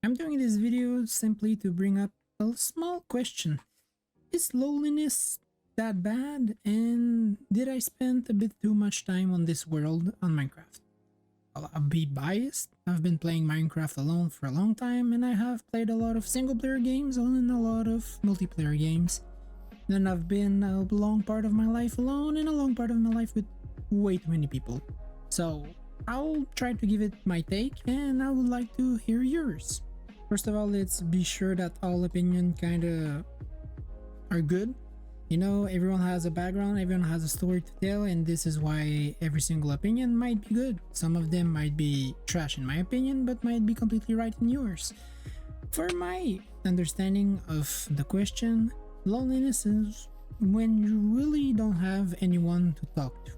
I'm doing this video simply to bring up a small question. Is loneliness that bad? And did I spend a bit too much time on this world on Minecraft? I'll be biased. I've been playing Minecraft alone for a long time, and I have played a lot of single player games and a lot of multiplayer games. Then I've been a long part of my life alone and a long part of my life with way too many people. So I'll try to give it my take, and I would like to hear yours. First of all, let's be sure that all opinion kinda are good. You know, everyone has a background, everyone has a story to tell, and this is why every single opinion might be good. Some of them might be trash in my opinion, but might be completely right in yours. For my understanding of the question, loneliness is when you really don't have anyone to talk to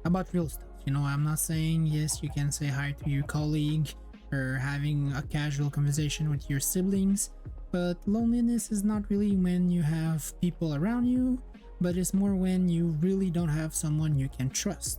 about real stuff. You know, I'm not saying yes, you can say hi to your colleague or having a casual conversation with your siblings, but loneliness is not really when you have people around you, but it's more when you really don't have someone you can trust.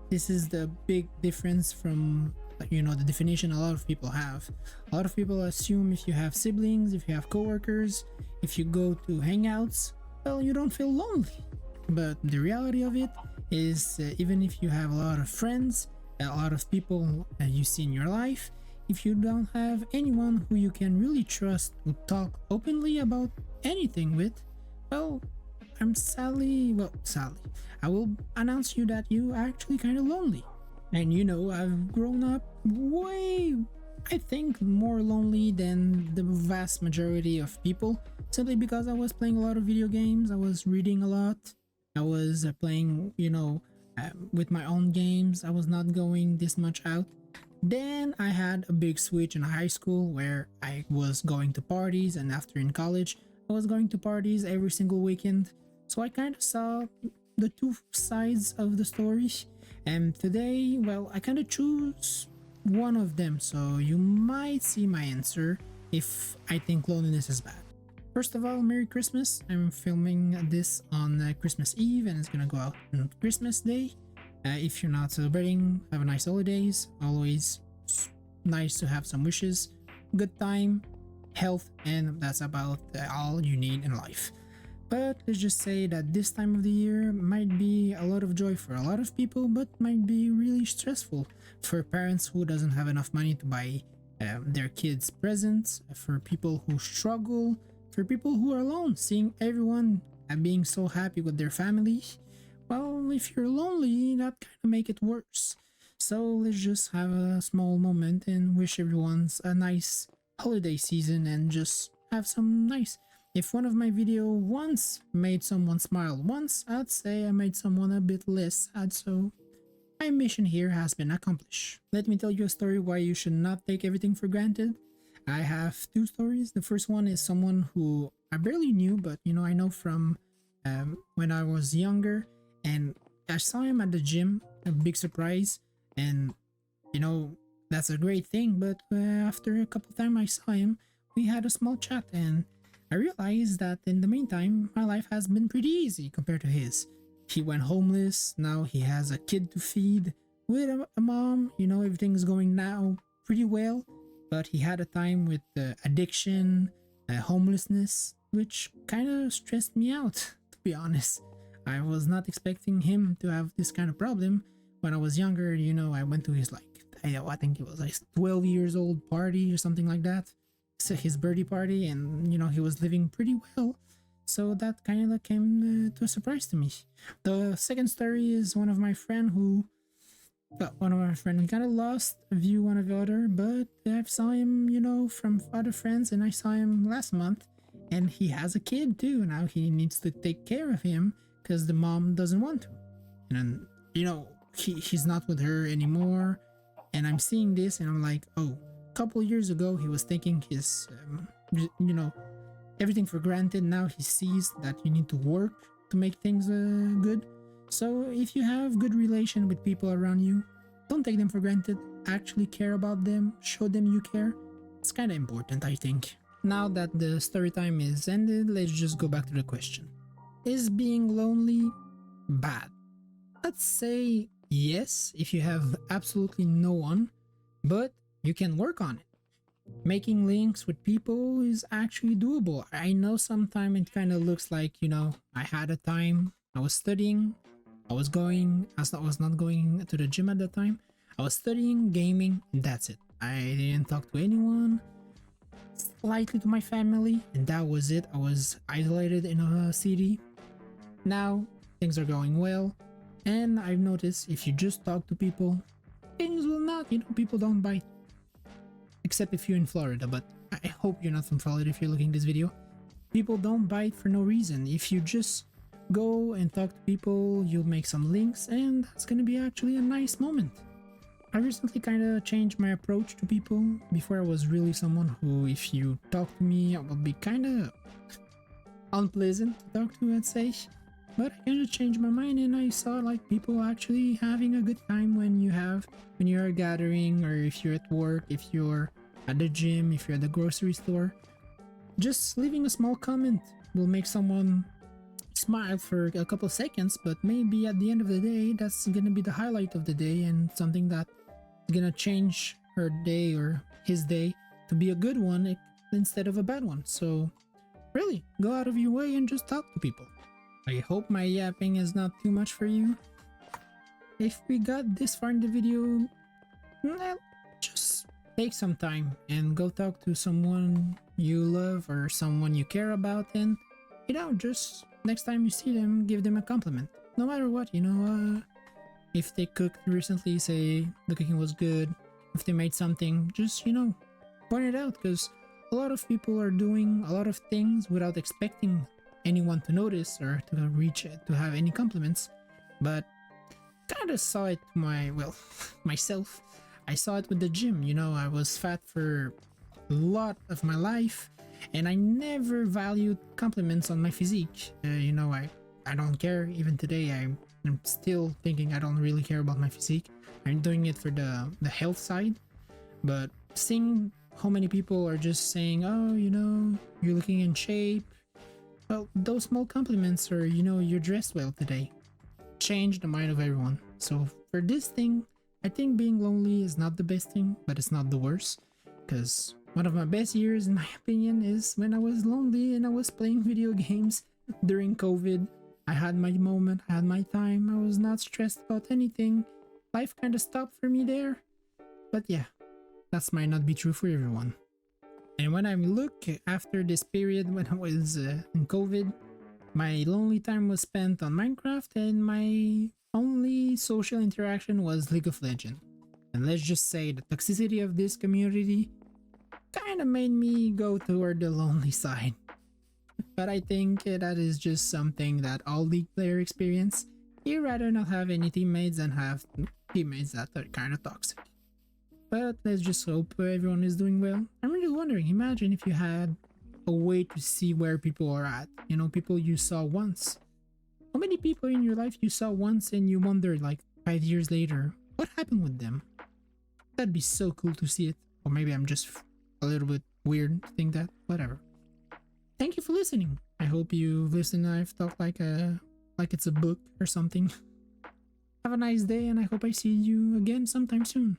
This is the big difference from, you know, the definition a lot of people have. A lot of people assume if you have siblings, if you have coworkers, if you go to hangouts, well, you don't feel lonely. But the reality of it is, even if you have a lot of friends, a lot of people you see in your life, if you don't have anyone who you can really trust to talk openly about anything with, well, sadly, I will announce you that you are actually kind of lonely. And you know, I've grown up way, I think, more lonely than the vast majority of people, simply because I was playing a lot of video games, I was reading a lot, I was playing, with my own games, I was not going this much out. Then I had a big switch in high school where I was going to parties, and after in college, I was going to parties every single weekend. So I kind of saw the two sides of the story. And today, well, I kind of choose one of them. So you might see my answer if I think loneliness is bad. First of all, Merry Christmas. I'm filming this on Christmas Eve, and it's gonna go out on Christmas Day. If you're not celebrating, have a nice holidays. Always nice to have some wishes, good time, health, and that's about all you need in life. But let's just say that this time of the year might be a lot of joy for a lot of people, but might be really stressful for parents who doesn't have enough money to buy their kids presents, for people who struggle, for people who are alone, seeing everyone being so happy with their family. Well, if you're lonely, that kind of make it worse. So let's just have a small moment and wish everyone's a nice holiday season and just have some nice. If one of my video once made someone smile once, I'd say I made someone a bit less sad, so my mission here has been accomplished. Let me tell you a story why you should not take everything for granted. I have two stories. The first one is someone who I barely knew, but I know from when I was younger. And I saw him at the gym, a big surprise, and that's a great thing. But after a couple of times I saw him, we had a small chat, and I realized that in the meantime my life has been pretty easy compared to his. He went homeless, now he has a kid to feed with a mom. Everything's going now pretty well, but he had a time with addiction, homelessness, which kind of stressed me out, to be honest. I was not expecting him to have this kind of problem. When I was younger, I went to his I think it was like 12 years old party or something like that. So his birthday party, and he was living pretty well. So that kind of came to a surprise to me. The second story is one of my friend we kind of lost a view one of the other, but I saw him, from other friends, and I saw him last month, and he has a kid too. Now he needs to take care of him because the mom doesn't want to, and he's not with her anymore. And I'm seeing this, and I'm like, oh, a couple years ago he was taking his everything for granted. Now he sees that you need to work to make things good. So if you have good relation with people around you, don't take them for granted. Actually care about them, show them you care. It's kind of important, I think. Now that the story time is ended, let's just go back to the question. Is being lonely bad? Let's say yes, if you have absolutely no one, but you can work on it. Making links with people is actually doable. I know sometimes it kind of looks like, I had a time, I was studying, I was not going to the gym at that time. I was studying, gaming, and that's it. I didn't talk to anyone, slightly to my family, and that was it. I was isolated in a city. Now, things are going well, and I've noticed if you just talk to people, things will not, people don't bite. Except if you're in Florida, but I hope you're not from Florida if you're looking at this video. People don't bite for no reason. If you just go and talk to people, you'll make some links, and that's gonna be actually a nice moment. I recently kind of changed my approach to people. Before I was really someone who, if you talk to me, I would be kind of unpleasant to talk to, I'd say. But I kind of changed my mind, and I saw like people actually having a good time when you're gathering, or if you're at work, if you're at the gym, if you're at the grocery store. Just leaving a small comment will make someone smile for a couple of seconds, but maybe at the end of the day, that's gonna be the highlight of the day and something that is gonna change her day or his day to be a good one instead of a bad one. So really, go out of your way and just talk to people. I hope my yapping is not too much for you. If we got this far in the video, well, just take some time and go talk to someone you love or someone you care about, and just next time you see them, give them a compliment. No matter what, if they cooked recently, say the cooking was good. If they made something, just point it out, because a lot of people are doing a lot of things without expecting anyone to notice or to have any compliments. But kind of saw it myself. I saw it with the gym. I was fat for a lot of my life, and I never valued compliments on my physique. I don't care. Even today, I'm still thinking I don't really care about my physique. I'm doing it for the health side. But seeing how many people are just saying, oh, you're looking in shape. Well, those small compliments, or you're dressed well today, change the mind of everyone. So for this thing, I think being lonely is not the best thing, but it's not the worst. Because one of my best years, in my opinion, is when I was lonely and I was playing video games during COVID. I had my moment, I had my time, I was not stressed about anything. Life kind of stopped for me there. But yeah, that might not be true for everyone. And when I look after this period when I was in COVID, my lonely time was spent on Minecraft, and my only social interaction was League of Legends. And let's just say the toxicity of this community kind of made me go toward the lonely side. But I think that is just something that all League players experience. You'd rather not have any teammates than have teammates that are kind of toxic. But let's just hope everyone is doing well. I'm really wondering, imagine if you had a way to see where people are at. People you saw once. How many people in your life you saw once and you wondered, like 5 years later, what happened with them? That'd be so cool to see it. Or maybe I'm just a little bit weird to think that. Whatever. Thank you for listening. I hope you listened. I've talked like it's a book or something. Have a nice day, and I hope I see you again sometime soon.